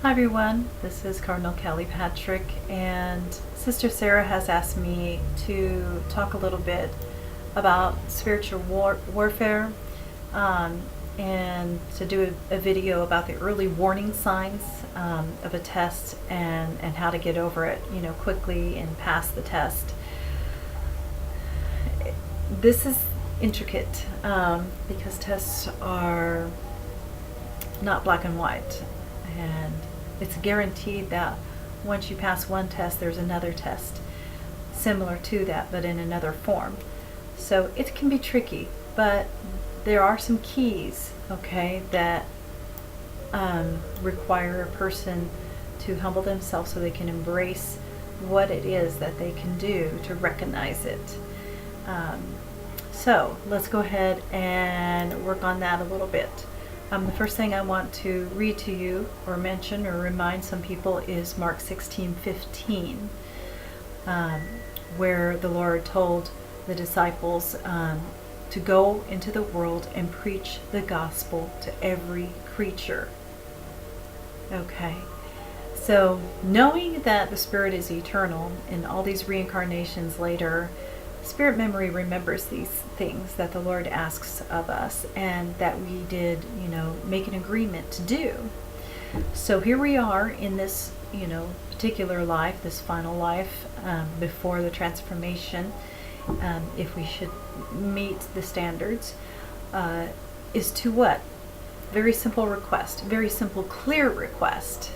Hi everyone, this is Cardinal Kelly Patrick, and Sister Sarah has asked me to talk a little bit about spiritual warfare and to do a video about the early warning signs of a test and how to get over it, quickly and pass the test. This is intricate because tests are not black and white, and it's guaranteed that once you pass one test, there's another test similar to that but in another form. So it can be tricky, but there are some keys, okay, that require a person to humble themselves so they can embrace what it is that they can do to recognize it. So let's go ahead and work on that a little bit. The first thing I want to read to you or mention or remind some people is Mark 16:15, where the Lord told the disciples to go into the world and preach the gospel to every creature. Okay, so knowing that the Spirit is eternal and all these reincarnations later, Spirit memory remembers these things that the Lord asks of us and that we did, make an agreement to do. So here we are in this, particular life, this final life before the transformation, if we should meet the standards, is to what? Very simple request, very simple, clear request.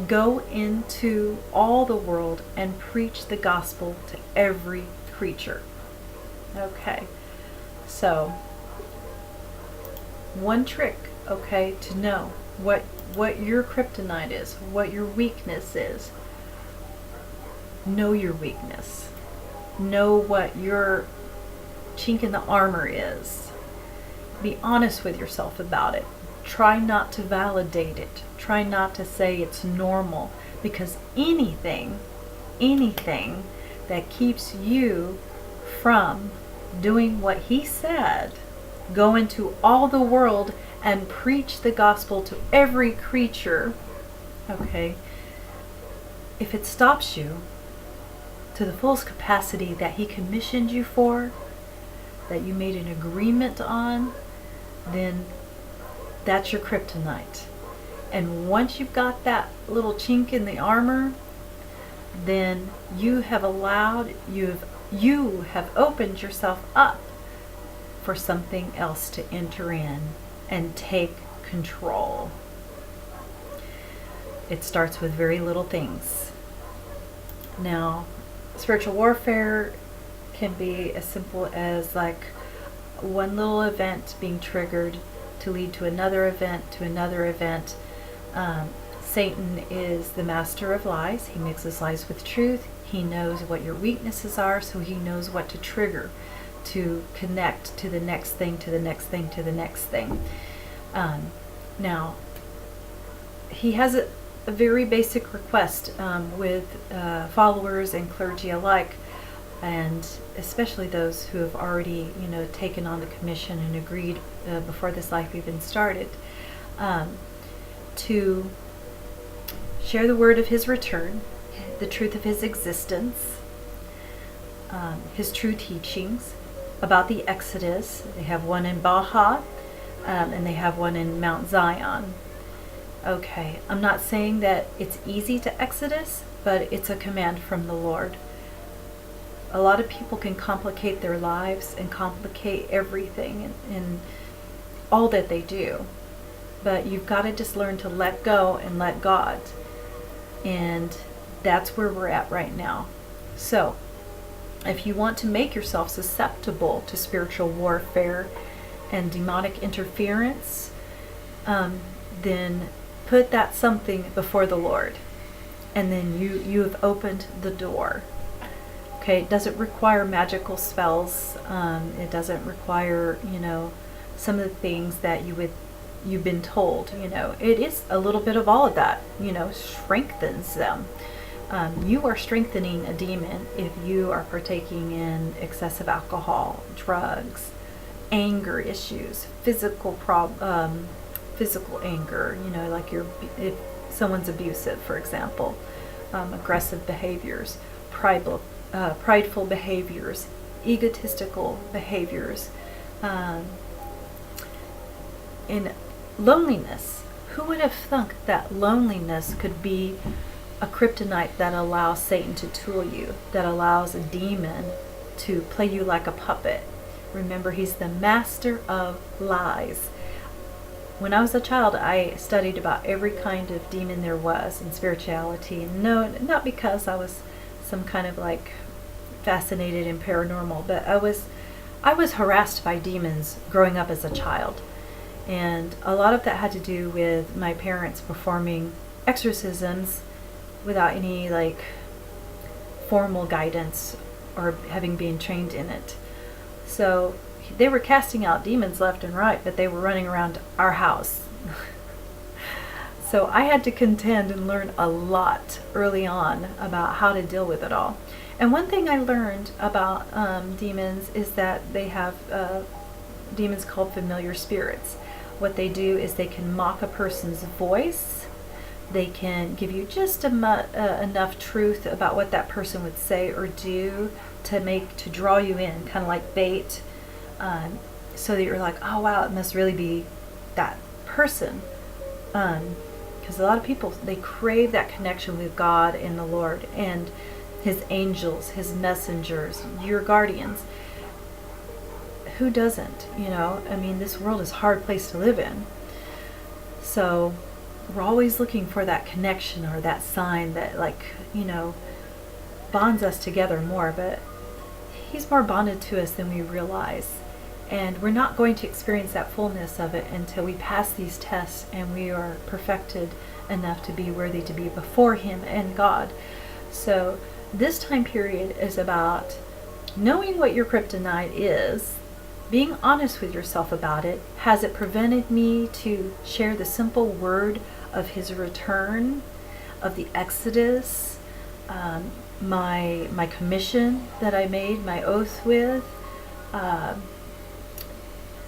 Go into all the world and preach the gospel to every creature. Okay, so one trick, okay, to know what your kryptonite is, what your weakness is. Know your weakness. Know what your chink in the armor is. Be honest with yourself about it. Try not to validate it. Try not to say it's normal, because anything that keeps you from doing what he said, go into all the world and preach the gospel to every creature, okay, if it stops you to the fullest capacity that he commissioned you for, that you made an agreement on, then that's your kryptonite. And once you've got that little chink in the armor, then you have opened yourself up for something else to enter in and take control. It starts with very little things. Now, spiritual warfare can be as simple as like one little event being triggered to lead to another event, to another event. Satan is the master of lies. He mixes lies with truth. He knows what your weaknesses are, so he knows what to trigger to connect to the next thing, to the next thing, to the next thing. Now, he has a very basic request with followers and clergy alike, and especially those who have already, taken on the commission and agreed before this life even started, to share the word of his return, the truth of his existence, his true teachings about the Exodus. They have one in Baja, and they have one in Mount Zion. Okay, I'm not saying that it's easy to Exodus, but it's a command from the Lord. A lot of people can complicate their lives and complicate everything in all that they do. But you've got to just learn to let go and let God. And that's where we're at right now. So, if you want to make yourself susceptible to spiritual warfare and demonic interference, then put that something before the Lord. And then you have opened the door. Okay, it doesn't require magical spells. It doesn't require, some of the things that you've been told. It is a little bit of all of that, strengthens them. You are strengthening a demon if you are partaking in excessive alcohol, drugs, anger issues, physical anger, like if someone's abusive, for example, aggressive behaviors, prideful behaviors, egotistical behaviors, in loneliness. Who would have thunk that loneliness could be a kryptonite that allows Satan to tool you, that allows a demon to play you like a puppet? Remember, he's the master of lies. When I was a child, I studied about every kind of demon there was in spirituality. No, not because I was some kind of like fascinated in paranormal, but I was harassed by demons growing up as a child. And a lot of that had to do with my parents performing exorcisms without any like formal guidance or having been trained in it. So they were casting out demons left and right, but they were running around our house. So I had to contend and learn a lot early on about how to deal with it all. And one thing I learned about demons is that they have demons called familiar spirits. What they do is they can mock a person's voice. They can give you just enough truth about what that person would say or do to draw you in, kind of like bait, so that you're like, oh wow, it must really be that person. Because a lot of people, they crave that connection with God and the Lord and His angels, His messengers, your guardians. Who doesn't? I mean, this world is a hard place to live in. So we're always looking for that connection or that sign that bonds us together more, but He's more bonded to us than we realize. And we're not going to experience that fullness of it until we pass these tests and we are perfected enough to be worthy to be before Him and God. So this time period is about knowing what your kryptonite is, being honest with yourself about it. Has it prevented me to share the simple word of His return, of the Exodus, my commission that I made, my oath with,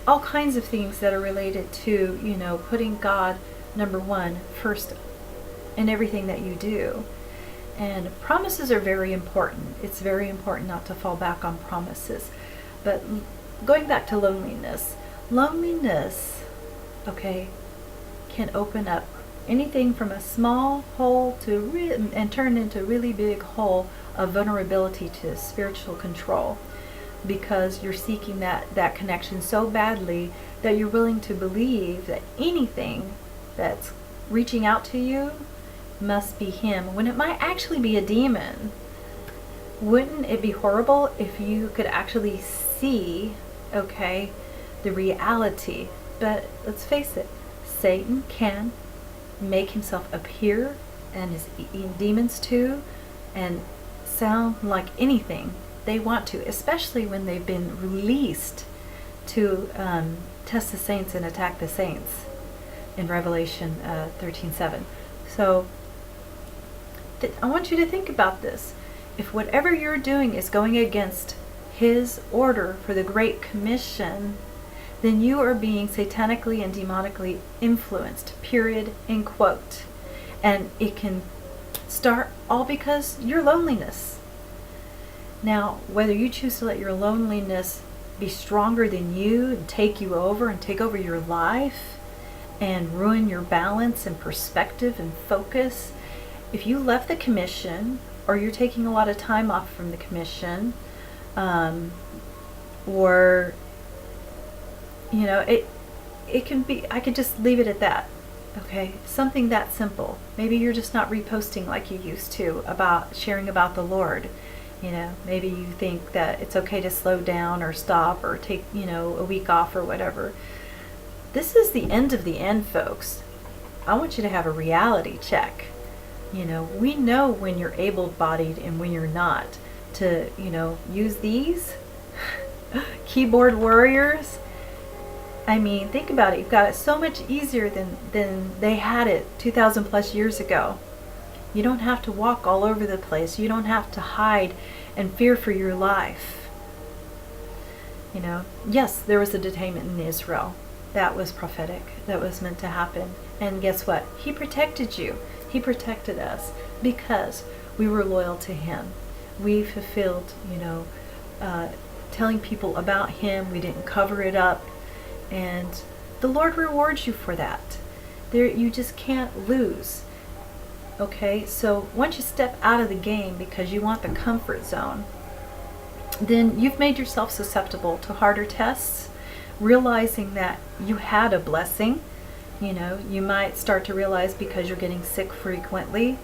all kinds of things that are related to, putting God number one first in everything that you do. And promises are very important. It's very important not to fall back on promises. But going back to loneliness, okay, can open up anything from a small hole and turn into a really big hole of vulnerability to spiritual control, because you're seeking that connection so badly that you're willing to believe that anything that's reaching out to you must be Him, when it might actually be a demon. Wouldn't it be horrible if you could actually see, okay, the reality? But let's face it, Satan can make himself appear, and his demons too, and sound like anything they want to, especially when they've been released to test the saints and attack the saints in Revelation 13:7. So I want you to think about this. If whatever you're doing is going against His order for the Great Commission, then you are being satanically and demonically influenced, period, end quote. And it can start all because your loneliness. Now, whether you choose to let your loneliness be stronger than you and take you over and take over your life and ruin your balance and perspective and focus, if you left the commission, or you're taking a lot of time off from the commission, or it can be, I could just leave it at that. Okay, something that simple. Maybe you're just not reposting like you used to about sharing about the Lord. Maybe you think that it's okay to slow down or stop or take, a week off or whatever. This is the end of the end, folks. I want you to have a reality check. We know when you're able-bodied and when you're not. To, use these keyboard warriors. I mean, think about it. You've got it so much easier than they had it 2,000 plus years ago. You don't have to walk all over the place. You don't have to hide and fear for your life. Yes, there was a detainment in Israel. that was prophetic, that was meant to happen. And guess what? He protected you. He protected us because we were loyal to him. We fulfilled, telling people about him. We didn't cover it up. And the Lord rewards you for that. You just can't lose. Okay, so once you step out of the game because you want the comfort zone, then you've made yourself susceptible to harder tests, realizing that you had a blessing. You might start to realize because you're getting sick frequently,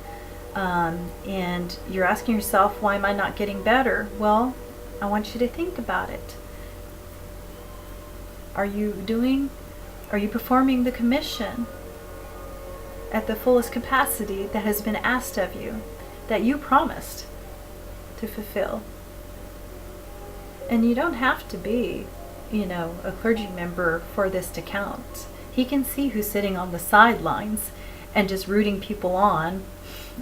and you're asking yourself, why am I not getting better? Well, I want you to think about it. Are you performing the commission at the fullest capacity that has been asked of you, that you promised to fulfill? And you don't have to be, a clergy member for this to count. He can see who's sitting on the sidelines and just rooting people on,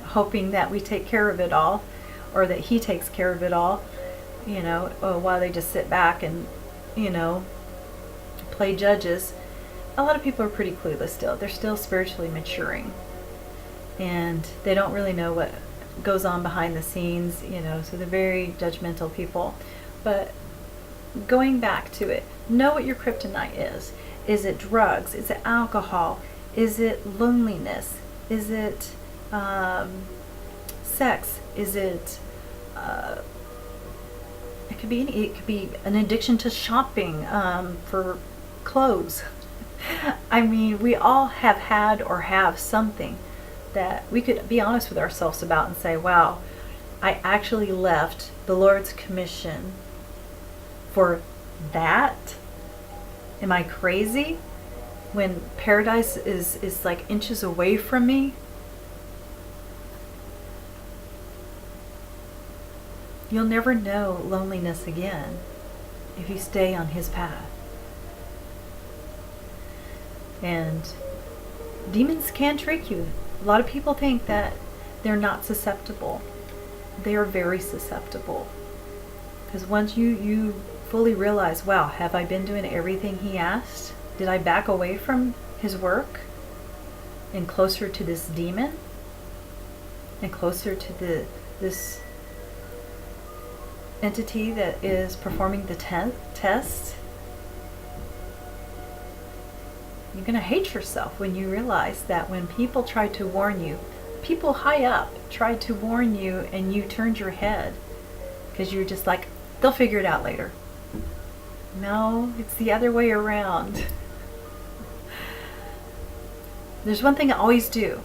hoping that we take care of it all, or that he takes care of it all, while they just sit back and, play judges. A lot of people are pretty clueless still. They're still spiritually maturing. And they don't really know what goes on behind the scenes, so they're very judgmental people. But going back to it, know what your kryptonite is. Is it drugs? Is it alcohol? Is it loneliness? Is it sex? Is it it could be an addiction to shopping for clothes. I mean, we all have had or have something that we could be honest with ourselves about and say, wow, I actually left the Lord's commission for that? Am I crazy? When paradise is like inches away from me? You'll never know loneliness again if you stay on his path. And demons can trick you. A lot of people think that they're not susceptible. They are very susceptible. Because once you fully realize, wow, have I been doing everything he asked? Did I back away from his work and closer to this demon and closer to this entity that is performing the test? You're going to hate yourself when you realize that when people try to warn you, people high up tried to warn you and you turned your head because you're just like, they'll figure it out later. No, it's the other way around. There's one thing I always do.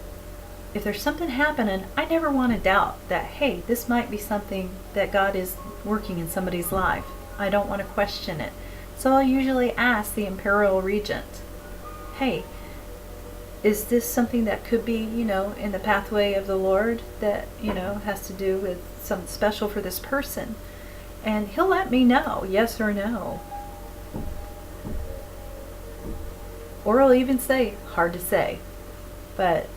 If there's something happening, I never want to doubt that, hey, this might be something that God is working in somebody's life. I don't want to question it. So I'll usually ask the imperial regent, hey, is this something that could be, in the pathway of the Lord that, has to do with something special for this person? And he'll let me know, yes or no. Or he'll even say, hard to say. But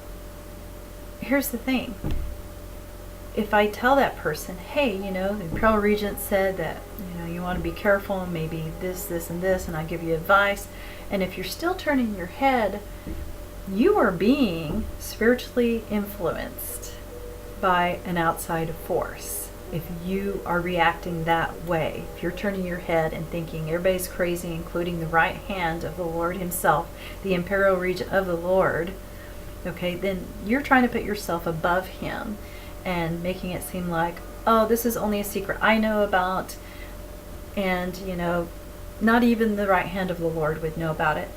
here's the thing. If I tell that person, hey, the imperial regent said that, you want to be careful and maybe this, and this, and I give you advice. And if you're still turning your head, you are being spiritually influenced by an outside force. If you are reacting that way, if you're turning your head and thinking everybody's crazy, including the right hand of the Lord himself, the imperial regent of the Lord, okay, then you're trying to put yourself above him and making it seem like, oh, this is only a secret I know about, and, not even the right hand of the Lord would know about it.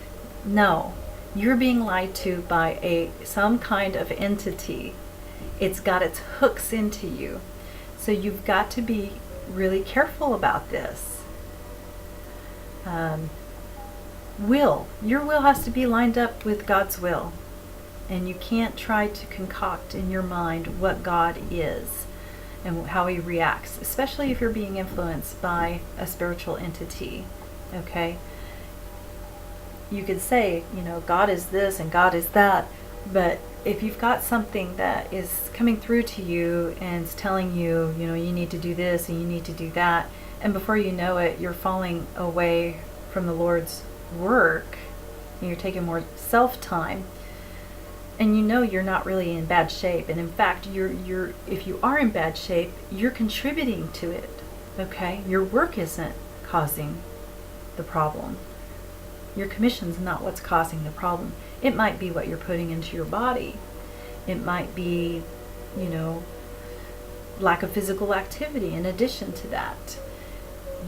No, you're being lied to by some kind of entity. It's got its hooks into you. So you've got to be really careful about this. Your will has to be lined up with God's will. And you can't try to concoct in your mind what God is and how he reacts, especially if you're being influenced by a spiritual entity. Okay? You could say, God is this and God is that, but if you've got something that is coming through to you and it's telling you, you need to do this and you need to do that, and before you know it, you're falling away from the Lord's work, and you're taking more self-time, and you know you're not really in bad shape, and in fact you're if you are in bad shape, you're contributing to it. Okay, your work isn't causing the problem. Your commission's not what's causing the problem. It might be what you're putting into your body. It might be, lack of physical activity in addition to that.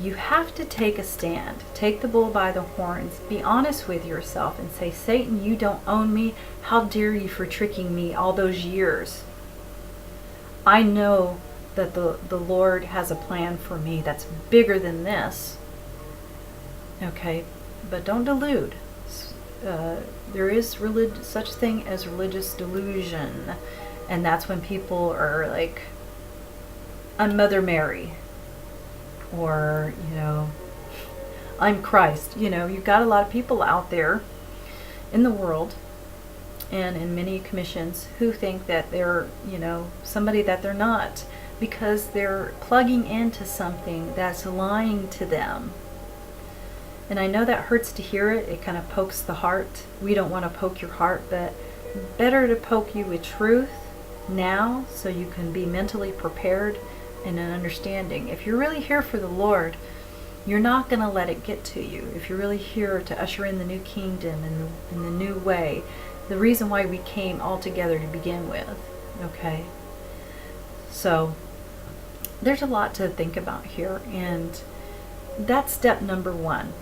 You have to take a stand. Take the bull by the horns. Be honest with yourself and say, Satan, you don't own me. How dare you for tricking me all those years? I know that the Lord has a plan for me that's bigger than this. Okay, but don't delude. There is such thing as religious delusion, and that's when people are like, I'm Mother Mary, or I'm Christ. You've got a lot of people out there in the world and in many commissions who think that they're somebody that they're not, because they're plugging into something that's lying to them. And I know that hurts to hear it. It kind of pokes the heart. We don't want to poke your heart, but better to poke you with truth now so you can be mentally prepared and an understanding. If you're really here for the Lord, you're not going to let it get to you. If you're really here to usher in the new kingdom and the new way, the reason why we came all together to begin with. Okay? So there's a lot to think about here, and that's step number 1.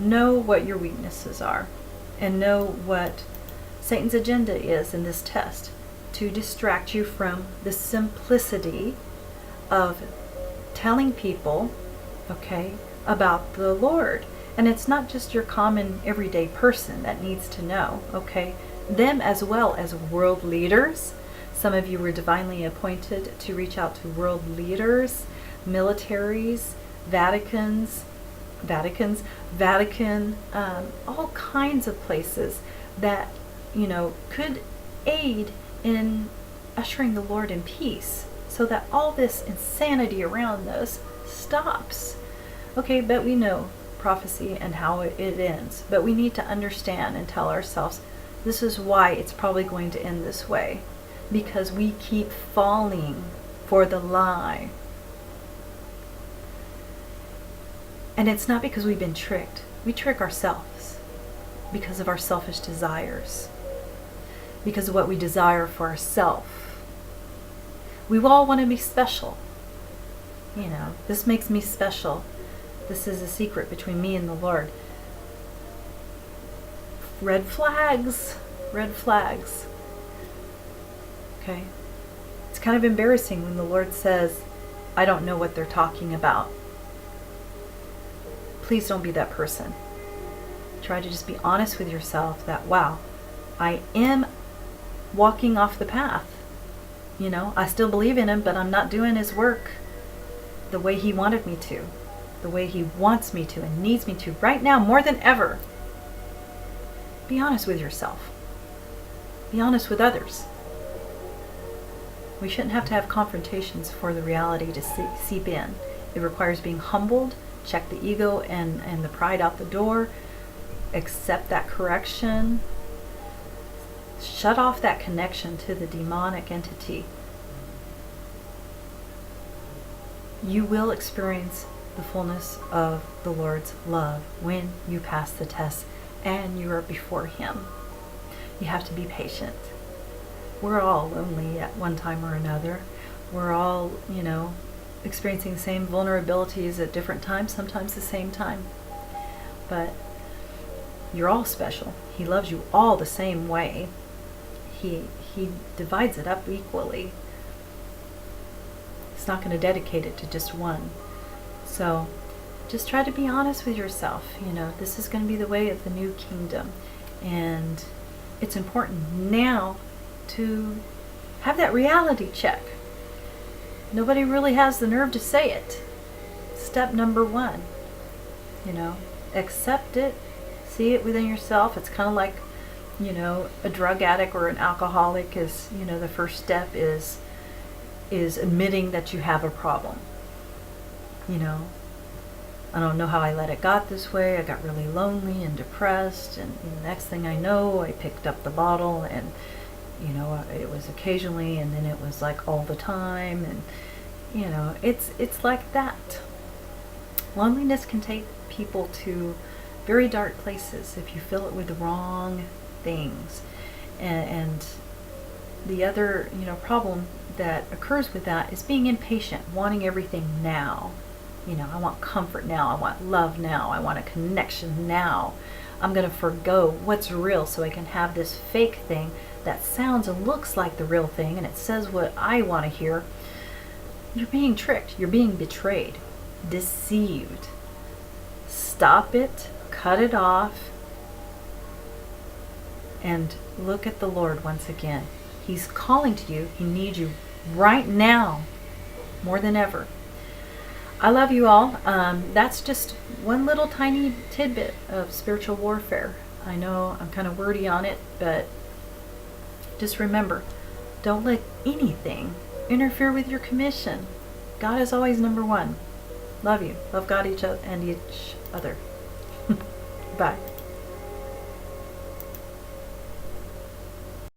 Know what your weaknesses are, and know what Satan's agenda is in this test, to distract you from the simplicity of telling people, okay, about the Lord. And it's not just your common everyday person that needs to know, okay? Them as well as world leaders. Some of you were divinely appointed to reach out to world leaders, militaries, Vatican, all kinds of places that, could aid in ushering the Lord in peace, so that all this insanity around us stops. Okay, but we know prophecy and how it ends, but we need to understand and tell ourselves, this is why it's probably going to end this way, because we keep falling for the lie. And it's not because we've been tricked. We trick ourselves because of our selfish desires, because of what we desire for ourselves. We all want to be special. This makes me special. This is a secret between me and the Lord. Red flags. Red flags. Okay? It's kind of embarrassing when the Lord says, I don't know what they're talking about. Please don't be that person. Try to just be honest with yourself that, wow, I am walking off the path. I still believe in him, but I'm not doing his work the way he wanted me to, the way he wants me to and needs me to right now more than ever. Be honest with yourself. Be honest with others. We shouldn't have to have confrontations for the reality to seep in. It requires being humbled, check the ego and the pride out the door, accept that correction, shut off that connection to the demonic entity. You will experience the fullness of the Lord's love when you pass the test and you are before him. You have to be patient. We're all lonely at one time or another. We're all, experiencing the same vulnerabilities at different times, sometimes the same time. But you're all special. He loves you all the same way. He divides it up equally. He's not going to dedicate it to just one. So just try to be honest with yourself. This is going to be the way of the new kingdom. And it's important now to have that reality check. Nobody really has the nerve to say it. Step number 1, accept it, see it within yourself. It's kind of like, a drug addict or an alcoholic is, the first step is I don't know how I let it got this way. I got really lonely and depressed, and the next thing I know, I picked up the bottle, and it was occasionally, and then it was like all the time, and it's like that. Loneliness can take people to very dark places if you fill it with the wrong things, and the other problem that occurs with that is being impatient, wanting everything now. I want comfort now, I want love now, I want a connection now. I'm going to forgo what's real so I can have this fake thing that sounds and looks like the real thing, and it says what I want to hear. You're being tricked, you're being betrayed, deceived. Stop it, cut it off, and look at the Lord once again. He's calling to you. He needs you right now more than ever. I love you all. That's just one little tiny tidbit of spiritual warfare. I know I'm kind of wordy on it, but just remember, don't let anything interfere with your commission. God is always number one. Love you. Love God and each other. Bye.